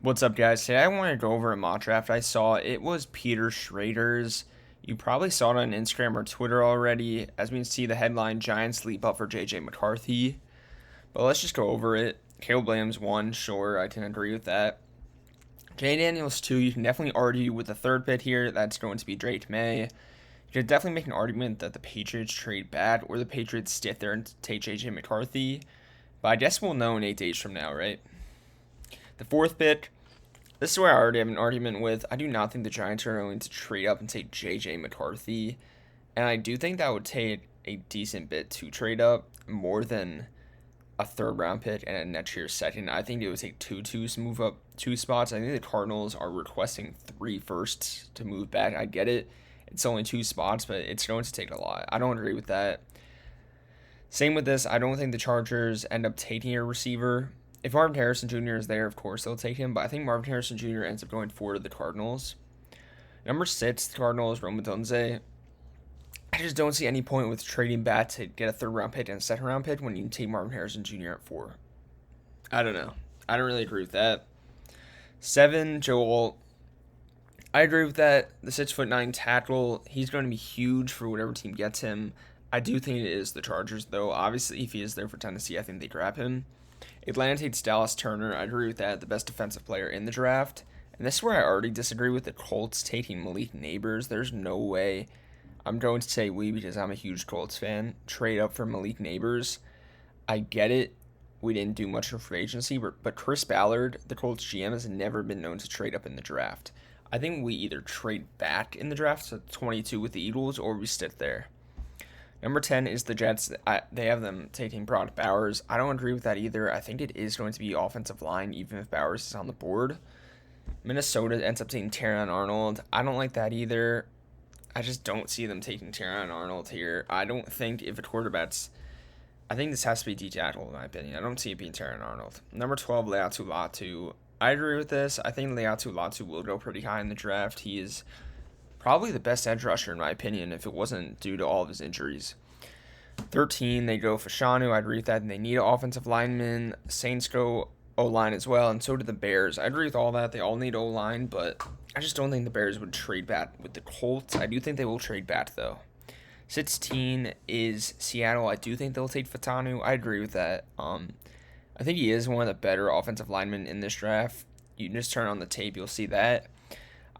What's up, guys? Today I want to go over a mock draft I saw. It was Peter Schrader's. You probably saw it on Instagram or Twitter already. As we can see, the headline, Giants leap up for J.J. McCarthy. But let's just go over it. Caleb Williams, 1, sure, I can agree with that. Jay Daniels, 2, you can definitely argue with the third pick here. That's going to be Drake May. You could definitely make an argument that the Patriots trade bad or the Patriots sit there and take J.J. McCarthy. But I guess we'll know in 8 days from now, right? The fourth pick, this is where I already have an argument with. I do not think the Giants are going to trade up and take J.J. McCarthy. And I do think that would take a decent bit to trade up, more than a third round pick and a next year's second. I think it would take two twos to move up 2 spots. I think the Cardinals are requesting 3 firsts to move back. I get it. It's only 2 spots, but it's going to take a lot. I don't agree with that. Same with this. I don't think the Chargers end up taking a receiver. If Marvin Harrison Jr. is there, of course they'll take him, but I think Marvin Harrison Jr. ends up going forward to the Cardinals. Number 6, the Cardinals, Rome Odunze. I just don't see any point with trading back to get a third round pick and a second round pick when you can take Marvin Harrison Jr. at 4. I don't know. I don't really agree with that. 7, Joel. I agree with that. The 6'9" tackle, he's going to be huge for whatever team gets him. I do think it is the Chargers, though. Obviously, if he is there for Tennessee, I think they grab him. Atlanta takes Dallas Turner. I agree with that. The best defensive player in the draft. And this is where I already disagree with the Colts taking Malik Neighbors. There's no way. I'm going to say we because I'm a huge Colts fan. Trade up for Malik Neighbors. I get it. We didn't do much in free agency, but Chris Ballard, the Colts GM, has never been known to trade up in the draft. I think we either trade back in the draft to 22 with the Eagles or we sit there. Number 10 is the Jets. They have them taking Brock Bowers. I don't agree with that either. I think it is going to be offensive line, even if Bowers is on the board. Minnesota ends up taking Terron Arnold. I don't like that either. I just don't see them taking Terron Arnold here. I don't think if a quarterback's... I think this has to be D tackle, in my opinion. I don't see it being Terron Arnold. Number 12, Leatu Latu. I agree with this. I think Leatu Latu will go pretty high in the draft. He is probably the best edge rusher, in my opinion, if it wasn't due to all of his injuries. 13, they go Fashanu. I agree with that. And they need an offensive lineman. Saints go O-line as well, and so do the Bears. I agree with all that. They all need O-line, but I just don't think the Bears would trade back with the Colts. I do think they will trade back, though. 16 is Seattle. I do think they'll take Fatanu. I agree with that. I think he is one of the better offensive linemen in this draft. You can just turn on the tape, you'll see that.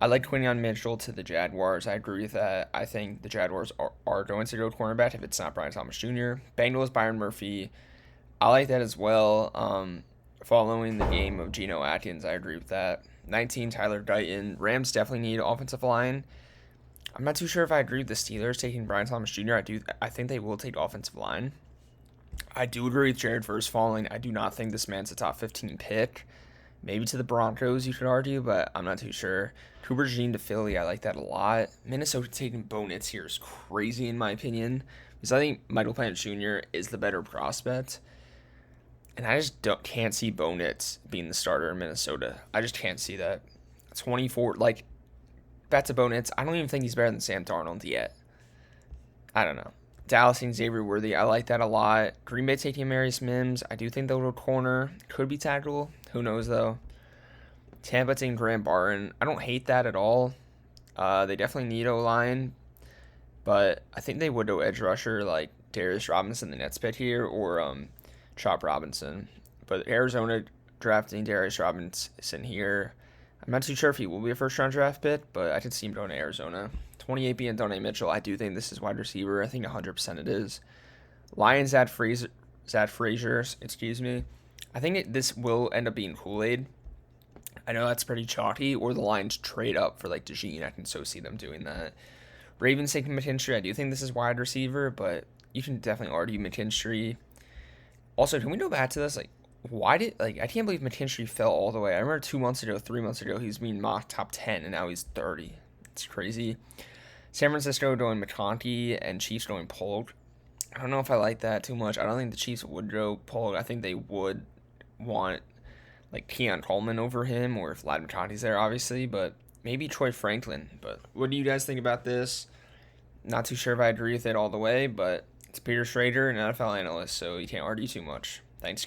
I like Quinyon Mitchell to the Jaguars. I agree with that. I think the Jaguars are going to go cornerback if it's not Brian Thomas Jr. Bengals, Byron Murphy. I like that as well. Following the game of Geno Atkins, I agree with that. 19, Tyler Guyton. Rams definitely need offensive line. I'm not too sure if I agree with the Steelers taking Brian Thomas Jr. I think they will take offensive line. I do agree with Jared Verse falling. I do not think this man's a top 15 pick. Maybe to the Broncos, you could argue, but I'm not too sure. Cooper Jean to Philly, I like that a lot. Minnesota taking Bo Nix here is crazy in my opinion, because I think Michael Plant Jr. is the better prospect. And I just can't see Bo Nix being the starter in Minnesota. I just can't see that. 24, back to Bo Nix. I don't even think he's better than Sam Darnold yet. I don't know. Dallas and Xavier Worthy, I like that a lot. Green Bay taking Marius Mims. I do think they'll go corner. Could be tackle. Who knows, though. Tampa taking Graham Barton. I don't hate that at all. They definitely need O-line. But I think they would go edge rusher like Darius Robinson, the Nets pick here, or Chop Robinson. But Arizona drafting Darius Robinson here. I'm not too sure if he will be a first-round draft pick, but I could see him going to Arizona. 28 being Donnie Mitchell. I do think this is wide receiver. I think 100% it is. Lions Zad Frazier, excuse me. I think this will end up being Kool-Aid. I know that's pretty chalky, or the Lions trade up for DeJean. I can so see them doing that. Ravens taking McKinstry. I do think this is wide receiver, but you can definitely argue McKinstry. Also, can we go back to this? Why did I can't believe McKinstry fell all the way. I remember 2 months ago, 3 months ago, he was being mocked top 10, and now he's 30. It's crazy. San Francisco going McConkey and Chiefs going Polk. I don't know if I like that too much. I don't think the Chiefs would go Polk. I think they would want Keon Coleman over him, or if Vlad McConkey's there, obviously, but maybe Troy Franklin. But what do you guys think about this? Not too sure if I agree with it all the way, but it's Peter Schrager, an NFL analyst, so you can't argue too much. Thanks.